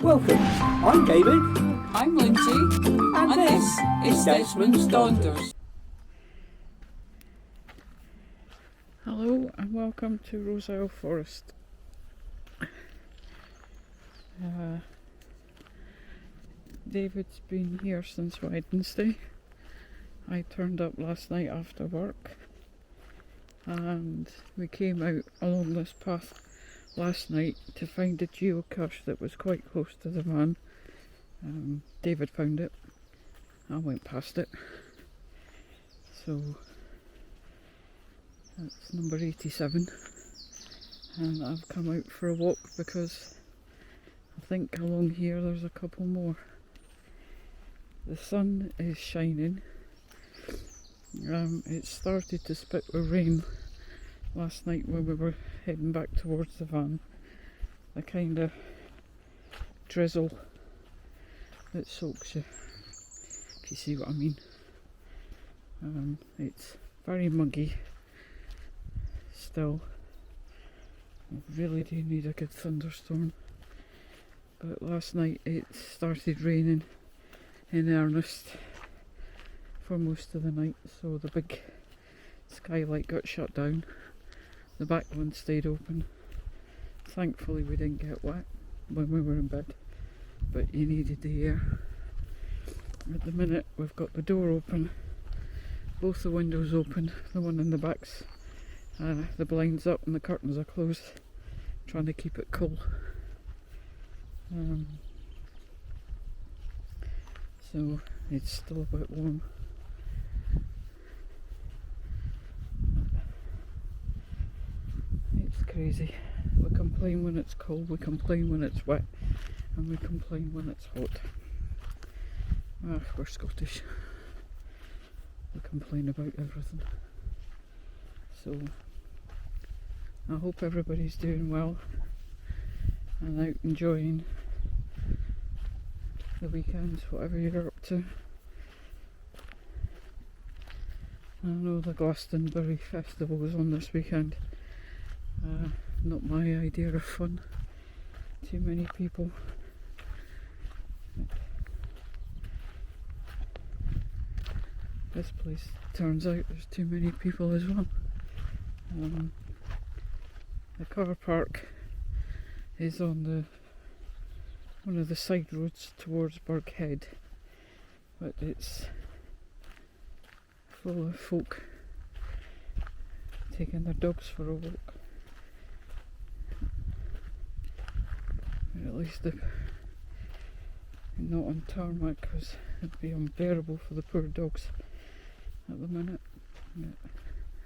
Welcome, I'm David. I'm Lindsay, and this is Desmonds Donders. Hello and welcome to Roseisle Forest. David's been here since Wednesday. I turned up last night after work and we came out along this path last night to find a geocache that was quite close to the van. David found it. I went past it. So that's number 87 and I've come out for a walk because I think along here there's a couple more. The sun is shining. It started to spit with rain last night when we were heading back towards the van. The kind of drizzle that soaks you, if you see what I mean. It's very muggy still. I really do need a good thunderstorm. But last night it started raining in earnest for most of the night, so the big skylight got shut down. The back one stayed open. Thankfully we didn't get wet when we were in bed, but you needed the air. At the minute we've got the door open, both the windows open, the one in the back's the blinds up and the curtains are closed, trying to keep it cool. So it's still a bit warm. It's crazy. We complain when it's cold, we complain when it's wet, and we complain when it's hot. We're Scottish. We complain about everything. So I hope everybody's doing well and out enjoying the weekends, whatever you're up to. I know the Glastonbury Festival is on this weekend. Not my idea of fun. Too many people. This place, turns out there's too many people as well. The car park is on one of the side roads towards Burghead, but it's full of folk taking their dogs for a walk. Or at least not on tarmac, because it'd be unbearable for the poor dogs at the minute. But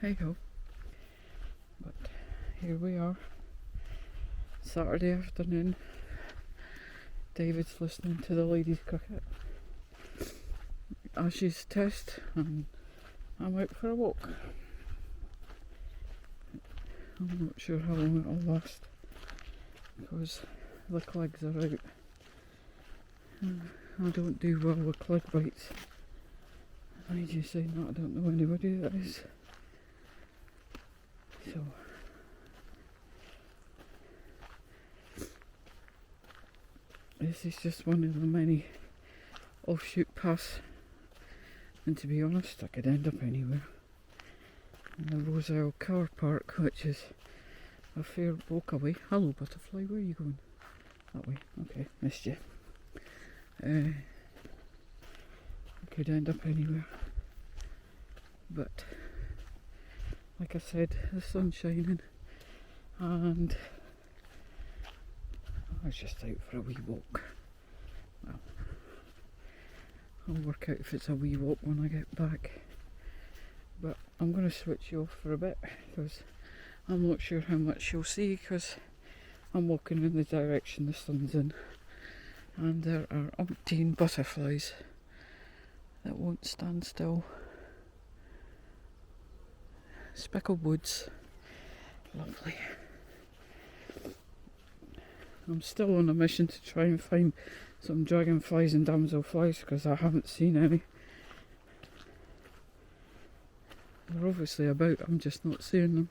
hey ho. But here we are, Saturday afternoon. David's listening to the ladies cricket. Ash's test, and I'm out for a walk. I'm not sure how long it'll last because the clegs are out. I don't do well with cleg bites. I just say no, I don't know anybody that is. So this is just one of the many offshoot paths, and to be honest I could end up anywhere. In the Roseisle car park, which is a fair walk away. Hello butterfly, where are you going? That way, okay, missed you. I could end up anywhere, but like I said, the sun's shining and I was just out for a wee walk. Well, I'll work out if it's a wee walk when I get back, but I'm going to switch you off for a bit because I'm not sure how much you'll see because I'm walking in the direction the sun's in, and there are umpteen butterflies that won't stand still. Speckled woods, lovely. I'm still on a mission to try and find some dragonflies and damselflies because I haven't seen any. They're obviously about, I'm just not seeing them.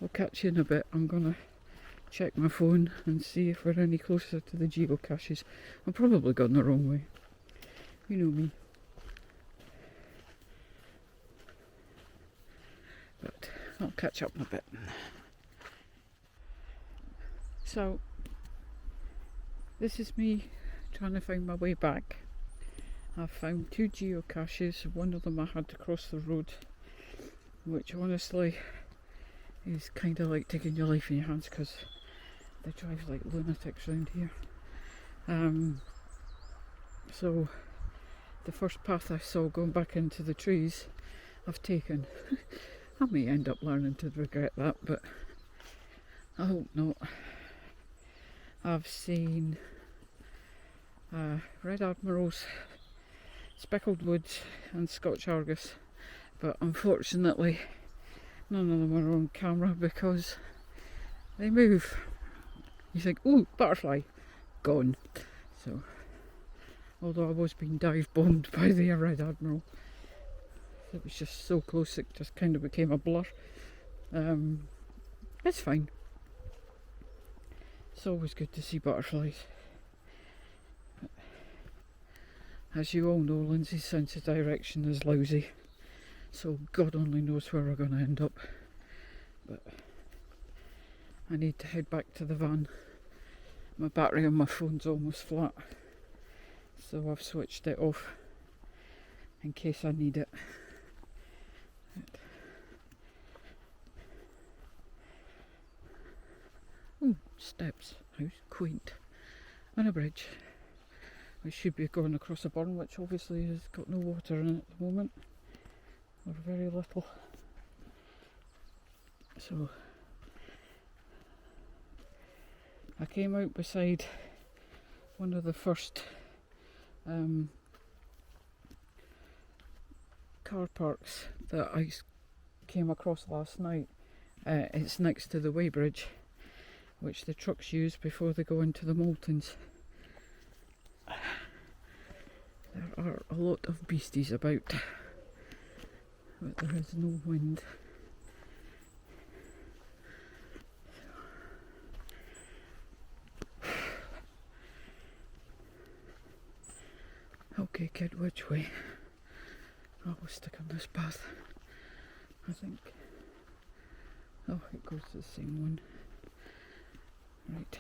I'll catch you in a bit. I'm gonna check my phone and see if we're any closer to the geocaches. I'm probably gone the wrong way. You know me. But I'll catch up in a bit. So, this is me trying to find my way back. I've found 2 geocaches. One of them I had to cross the road, which honestly is kind of like taking your life in your hands because they drive like lunatics around here. So the first path I saw going back into the trees I've taken. I may end up learning to regret that, but I hope not. I've seen red admirals, speckled woods and Scotch Argus, but unfortunately none of them are on camera because they move. You think, ooh, butterfly, gone. So, although I was being dive bombed by the red admiral, it was just so close it just kind of became a blur. It's fine. It's always good to see butterflies. As you all know, Lindsay's sense of direction is lousy, so God only knows where we're going to end up. But I need to head back to the van. My battery on my phone's almost flat, so I've switched it off in case I need it. Oh, steps, how quaint, and a bridge. We should be going across a burn, which obviously has got no water in it at the moment, or very little. So I came out beside one of the first car parks that I came across last night. It's next to the weighbridge, which the trucks use before they go into the Moultons. There are a lot of beasties about, but there is no wind. Okay kid, which way? I will stick on this path, I think. Oh, it goes to the same one. Right.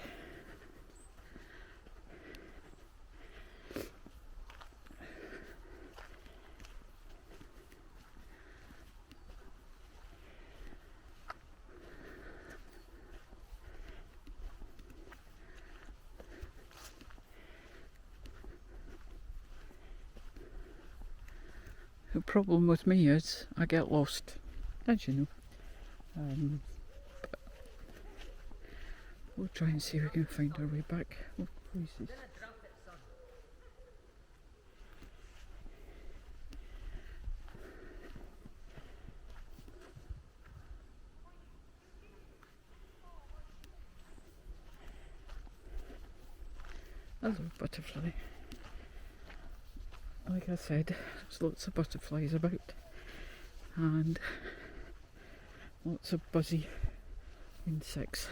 The problem with me is I get lost, as you know. But we'll try and see if we can find our way back. Oh, places. Hello, butterfly. Like I said, there's lots of butterflies about and lots of buzzy insects.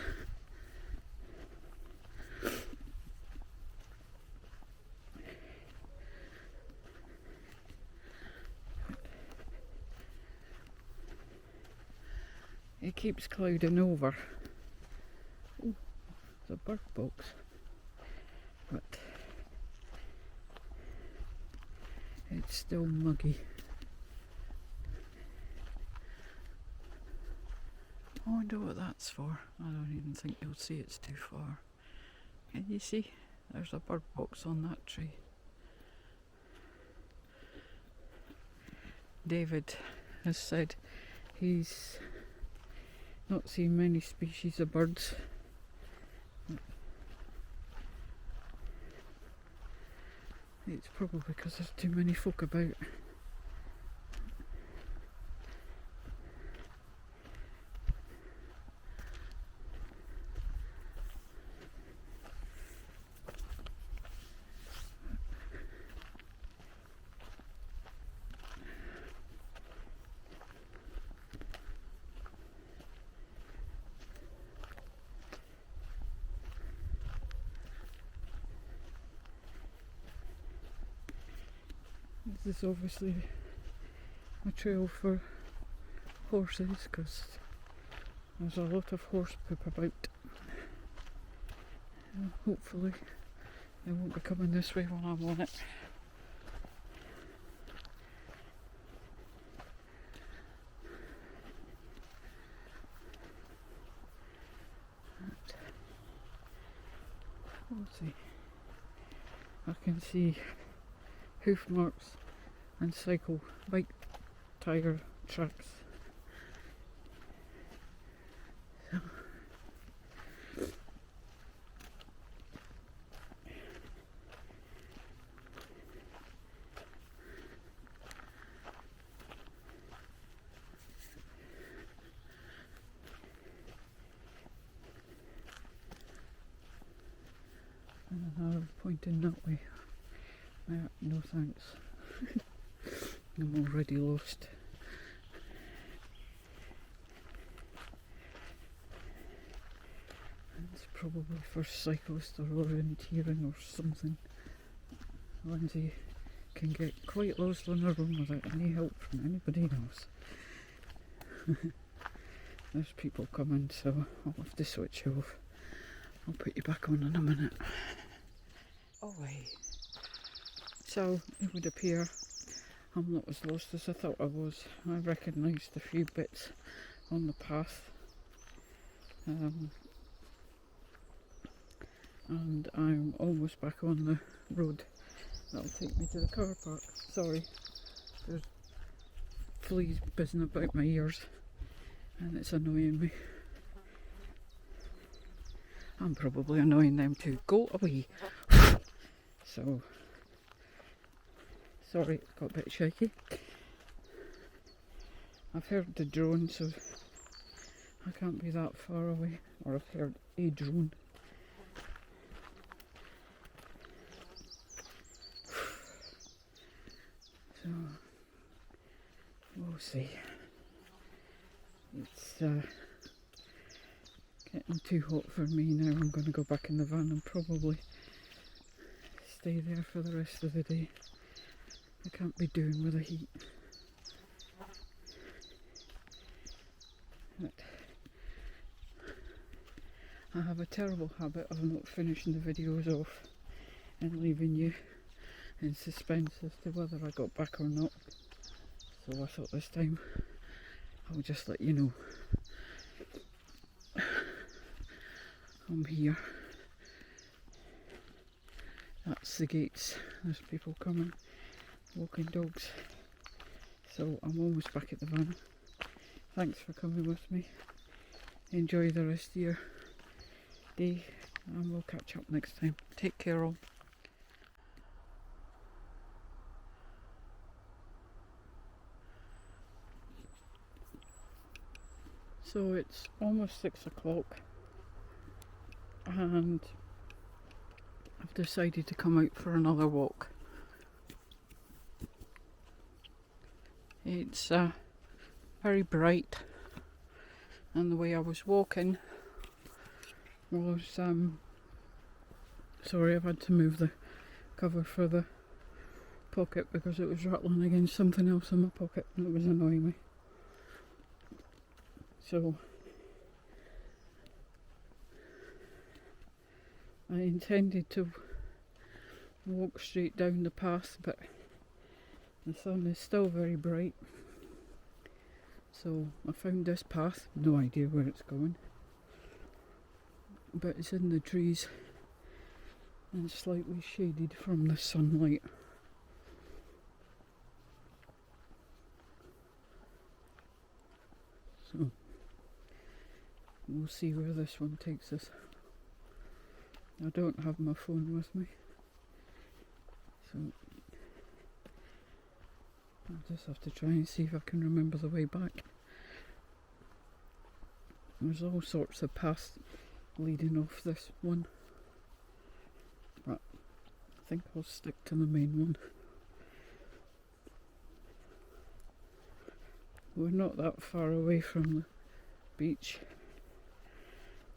It keeps clouding over. Ooh, there's a bird box. But it's still muggy. I wonder what that's for. I don't even think you'll see, it's too far. Can you see? There's a bird box on that tree. David has said he's not seen many species of birds. It's probably because there's too many folk about. This is obviously a trail for horses because there's a lot of horse poop about. Hopefully they won't be coming this way when I'm on it. We'll see. I can see hoof marks and bike tyre tracks. So. And another pointing that way. No thanks. I'm already lost. And it's probably for cyclists or orienteering or something. Lindsay can get quite lost on her own without any help from anybody else. There's people coming, so I'll have to switch off. I'll put you back on in a minute. Away. So it would appear I'm not as lost as I thought I was. I recognised a few bits on the path, and I'm almost back on the road that'll take me to the car park. Sorry, there's fleas buzzing about my ears and it's annoying me. I'm probably annoying them too. Go away. So, sorry, it got a bit shaky. I've heard the drone, so I can't be that far away. Or I've heard a drone. So, we'll see. It's getting too hot for me now. I'm going to go back in the van and probably stay there for the rest of the day. I can't be doing with the heat. But I have a terrible habit of not finishing the videos off and leaving you in suspense as to whether I got back or not. So I thought this time I'll just let you know. I'm here. That's the gates. There's people coming, walking dogs. So I'm almost back at the van. Thanks for coming with me. Enjoy the rest of your day and we'll catch up next time. Take care all. So it's almost 6 o'clock and I've decided to come out for another walk. It's very bright and the way I was walking was sorry, I've had to move the cover for the pocket because it was rattling against something else in my pocket and it was annoying me. So I intended to walk straight down the path, but the sun is still very bright. So I found this path, no idea where it's going, but it's in the trees and slightly shaded from the sunlight. So we'll see where this one takes us. I don't have my phone with me, so I'll just have to try and see if I can remember the way back. There's all sorts of paths leading off this one, but I think I'll stick to the main one. We're not that far away from the beach,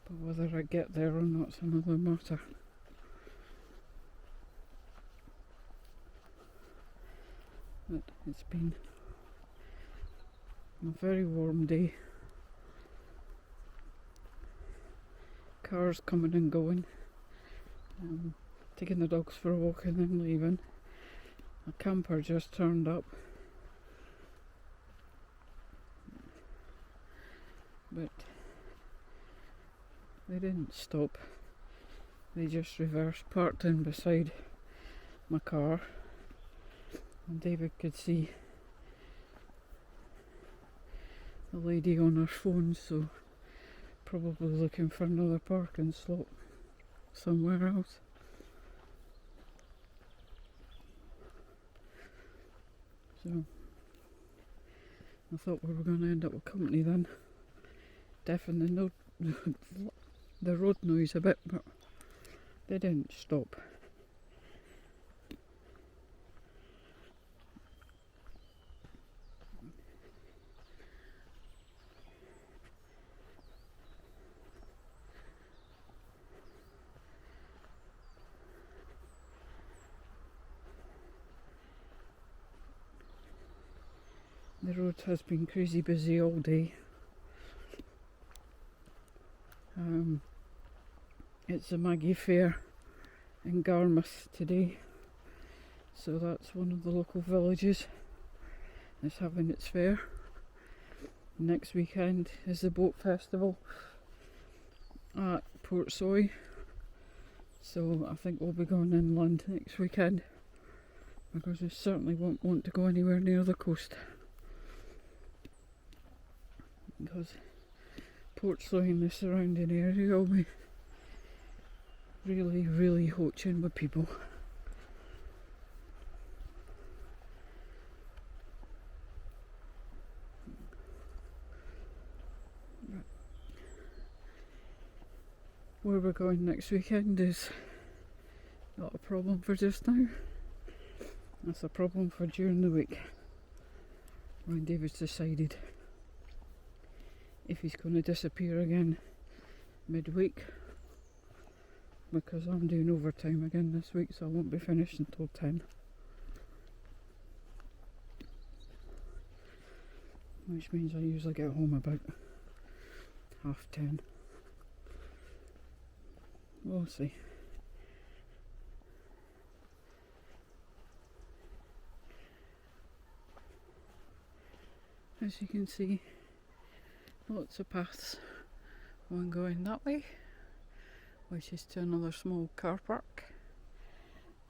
but whether I get there or not's another matter. But it's been a very warm day. Cars coming and going. Taking the dogs for a walk and then leaving. A camper just turned up. But they didn't stop. They just reverse parked in beside my car. And David could see the lady on her phone, so probably looking for another parking slot somewhere else. So I thought we were going to end up with company then. Deafening the road noise a bit, but they didn't stop. The road has been crazy busy all day. It's the Maggie Fair in Garmouth today, so that's one of the local villages that's having its fair. Next weekend is the boat festival at Portsoy, so I think we'll be going inland next weekend because we certainly won't want to go anywhere near the coast, because Portsoy and the surrounding area will be really hoaching with people. Where we're going next weekend is not a problem for just now. That's a problem for during the week, when David's decided if he's going to disappear again midweek, because I'm doing overtime again this week, so I won't be finished until 10, which means I usually get home about 10:30. We'll see. As you can see, lots of paths, one going that way, which is to another small car park,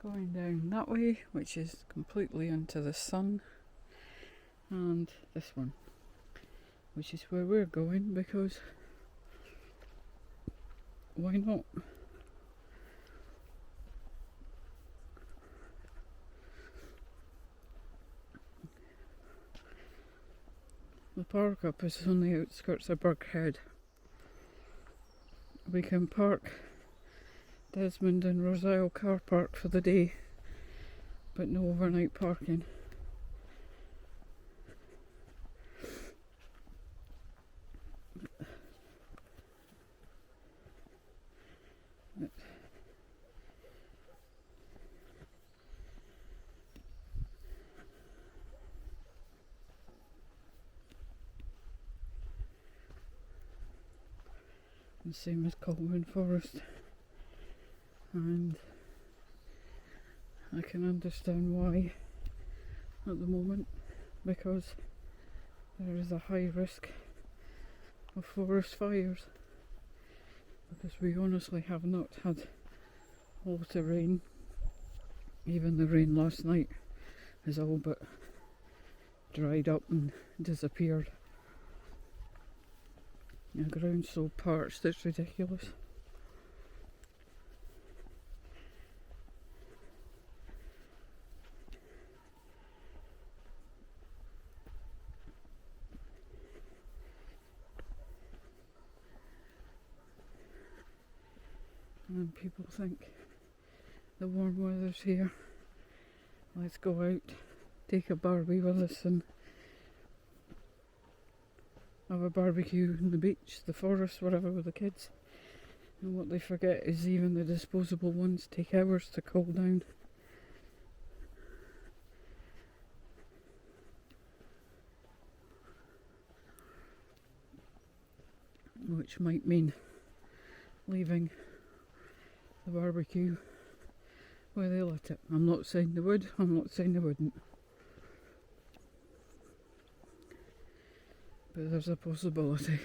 going down that way, which is completely into the sun, and this one, which is where we're going, because why not? The park up is on the outskirts of Burghead. We can park Desmonds and Roseisle car park for the day, but no overnight parking. The same as Colwyn Forest, and I can understand why at the moment, because there is a high risk of forest fires, because we honestly have not had a lot of rain. Even the rain last night has all but dried up and disappeared. The ground's so parched, it's ridiculous. And people think the warm weather's here, let's go out, take a barbie with us and have a barbecue on the beach, the forest, whatever, with the kids. And what they forget is even the disposable ones take hours to cool down. which might mean leaving the barbecue where they lit it. I'm not saying they would, I'm not saying they wouldn't. But there's a possibility.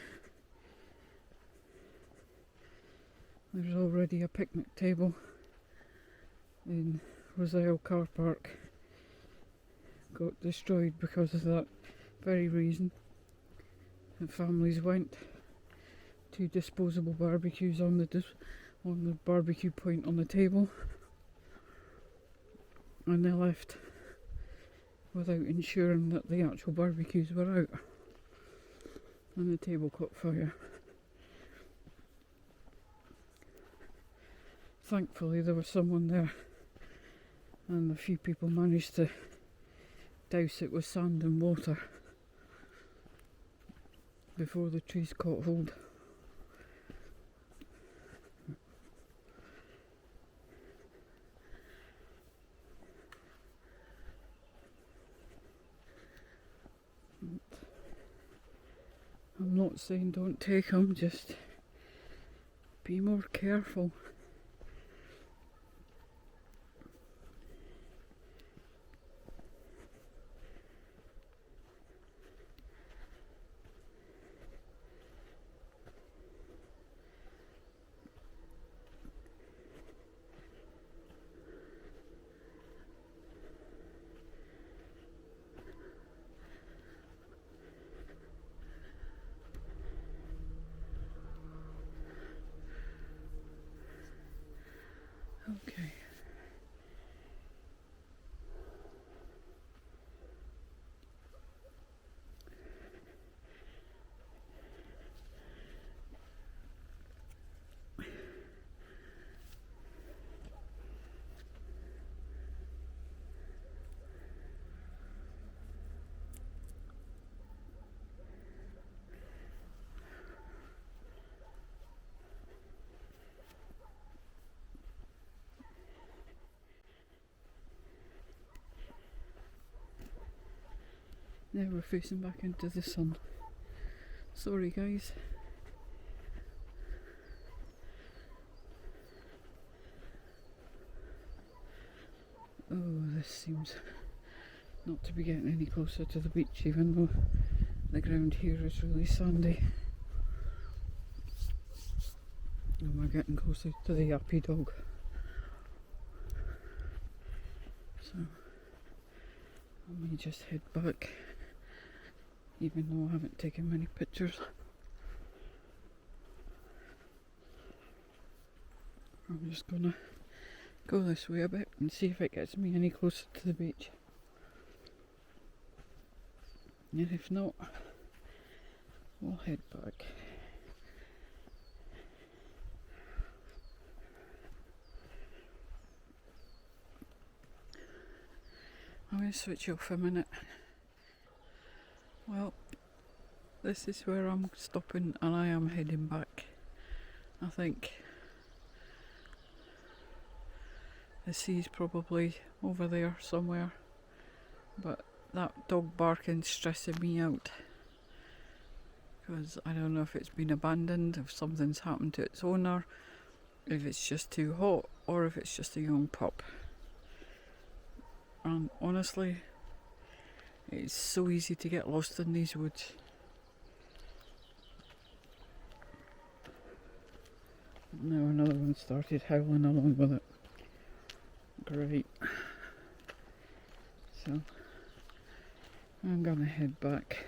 There's already a picnic table in Roseisle car park. Got destroyed because of that very reason. And families went to disposable barbecues on the barbecue point on the table, and they left without ensuring that the actual barbecues were out, and the table caught fire. Thankfully there was someone there, and a few people managed to douse it with sand and water before the trees caught hold. I'm not saying don't take them, just be more careful. Okay. Now we're facing back into the sun. Sorry guys. Oh, this seems not to be getting any closer to the beach, even though the ground here is really sandy. And we're getting closer to the yappy dog. So I may just head back, even though I haven't taken many pictures. I'm just gonna go this way a bit and see if it gets me any closer to the beach. And if not, we'll head back. I'm going to switch off a minute. Well, this is where I'm stopping and I am heading back. I think the sea's probably over there somewhere, but that dog barking's stressing me out, because I don't know if it's been abandoned, if something's happened to its owner, if it's just too hot, or if it's just a young pup. And honestly, it's so easy to get lost in these woods. Now another one started howling along with it. Great. So I'm gonna head back.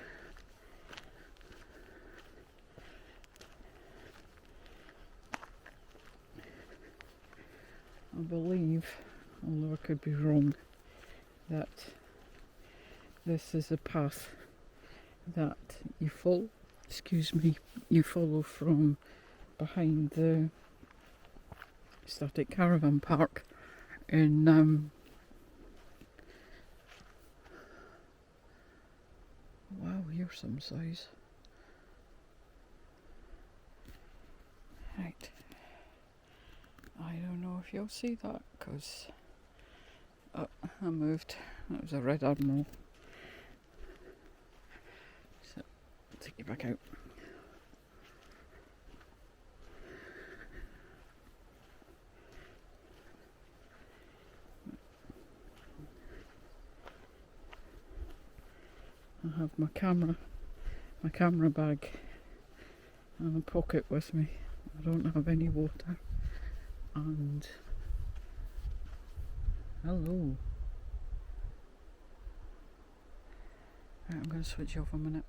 I believe, although I could be wrong, that this is a path that you follow from behind the static caravan park in wow, you're some size. Right, I don't know if you'll see that, because I moved. That was a red admiral. So I'll take you back out. I have my camera bag and a pocket with me. I don't have any water. And hello. Right, I'm going to switch off a minute.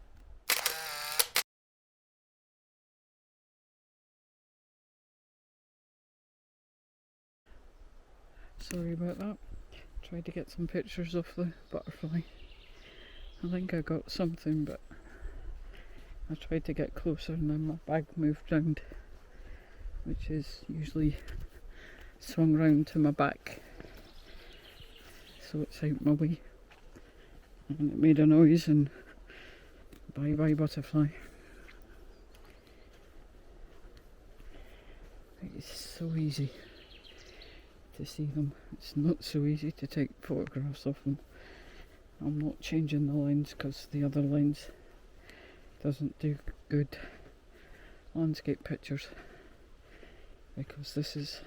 Sorry about that. Tried to get some pictures of the butterfly. I think I got something, but I tried to get closer and then my bag moved round, which is usually swung round to my back, so it's out my way. And it made a noise, and bye bye butterfly. It's so easy to see them. It's not so easy to take photographs of them. I'm not changing the lens because the other lens doesn't do good landscape pictures, because this is,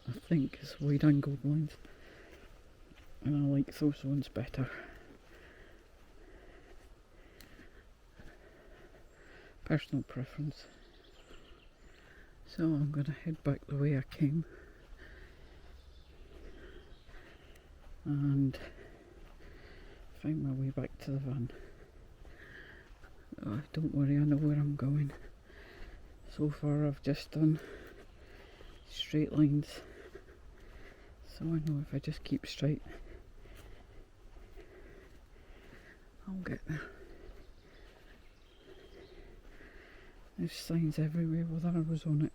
I think, is wide angled lens, and I like those ones better. Personal preference. So I'm going to head back the way I came and find my way back to the van. Oh, don't worry, I know where I'm going. So far I've just done straight lines, so I know if I just keep straight I'll get there. There's signs everywhere with arrows on it.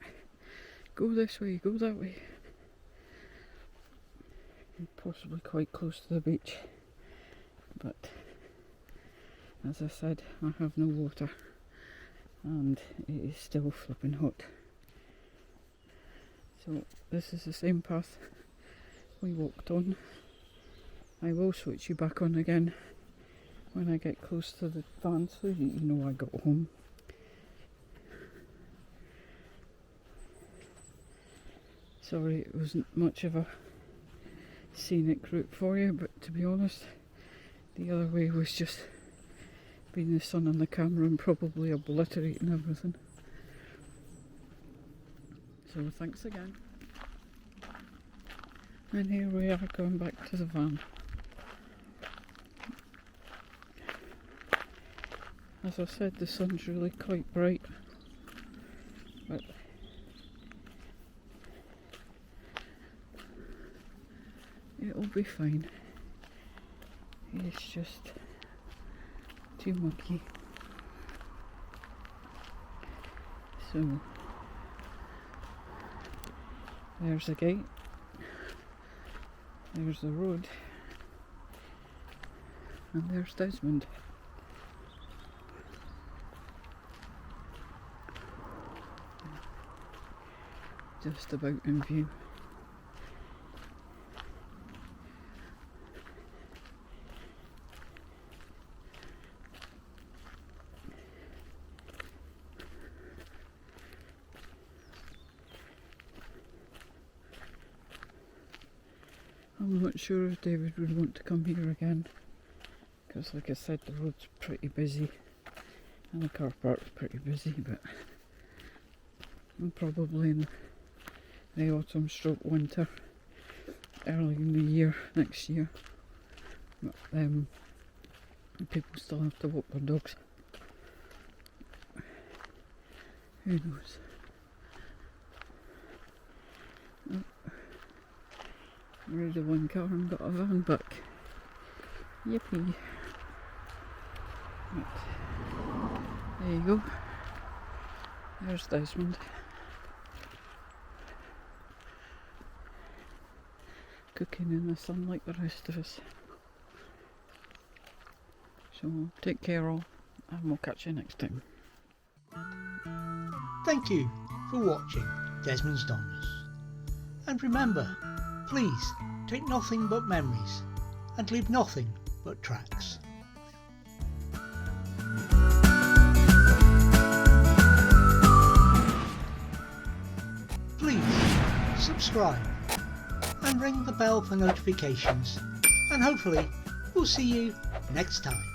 Go this way, go that way. I'm possibly quite close to the beach, but as I said, I have no water and it is still flipping hot. So this is the same path we walked on. I will switch you back on again when I get close to the van so that you know I got home. Sorry it wasn't much of a scenic route for you, but to be honest, the other way was just being the sun on the camera and probably obliterating everything. So thanks again. And here we are going back to the van. As I said, the sun's really quite bright, but it'll be fine. It's just too muggy. So there's the gate, there's the road, and there's Desmond. Just about in view. I'm not sure if David would want to come here again, because like I said, the road's pretty busy and the car park's pretty busy, but I'm probably in the autumn stroke winter, early in the year, next year. But people still have to walk their dogs. Who knows? Oh, rid of one car and got a van back. Yippee! Right. There you go. There's Desmond. Cooking in the sun like the rest of us. So take care all, and we'll catch you next time. Thank you for watching Desmonds Donders. And remember, please take nothing but memories and leave nothing but tracks. Please subscribe and ring the bell for notifications, and hopefully we'll see you next time.